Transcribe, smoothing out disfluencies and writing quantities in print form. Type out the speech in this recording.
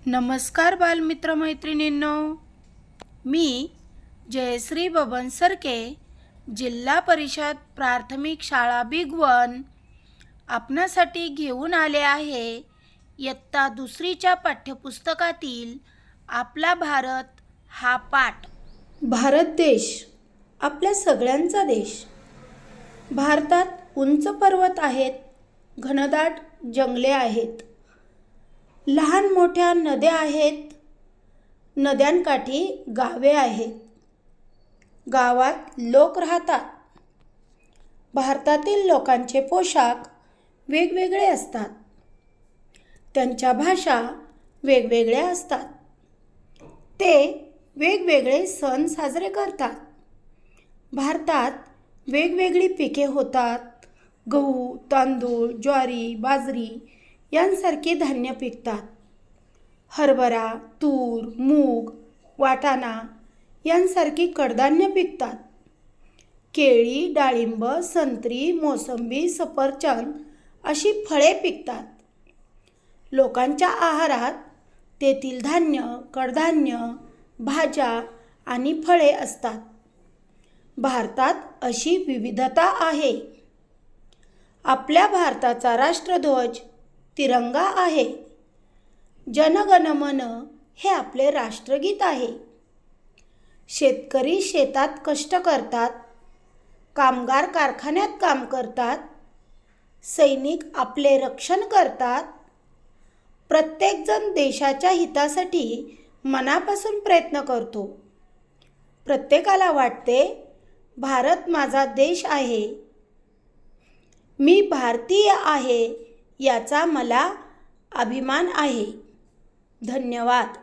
नमस्कार बालमित्रमैत्रिणींनो, मी जयश्री बबन सरके, जिल्हा परिषद प्राथमिक शाळा बिगवन आपणासाठी घेऊन आले आहे इयत्ता दुसरीच्या पाठ्यपुस्तकातील आपला भारत हा पाठ। भारत देश आपल्या सगळ्यांचा देश। भारतात उंच पर्वत आहेत, घनदाट जंगले आहेत, लहान मोठ्या नद्या आहेत, नद्यांकाठी गावे आहेत, गावात लोक राहतात। भारतातील लोकांचे पोशाख वेगवेगळे असतात, त्यांच्या भाषा वेगवेगळ्या असतात, ते वेगवेगळे सण साजरे करतात। भारतात वेगवेगळी पिके होतात, गहू, तांदूळ, ज्वारी, बाजरी यांसारखी धान्य पिकतात। हरभरा, तूर, मूग, वाटाणा यांसारखी कडधान्य पिकतात। केळी, डाळिंब, संत्री, मोसंबी, सफरचंद अशी फळे पिकतात। लोकांच्या आहारात तेथील धान्य, कडधान्य, भाज्या आणि फळे असतात। भारतात अशी विविधता आहे। आपल्या भारताचा राष्ट्रध्वज तिरंगा आहे। जन गण मन हे आपले राष्ट्रगीत आहे। शेतकरी शेतात कष्ट करतात, कामगार कारखान्यात काम करतात, सैनिक आपले रक्षण करतात। प्रत्येकजण देशाच्या हितासाठी मनापासून प्रयत्न करतो। प्रत्येकाला वाटते भारत माझा देश आहे, मी भारतीय आहे याचा मला अभिमान आहे। धन्यवाद।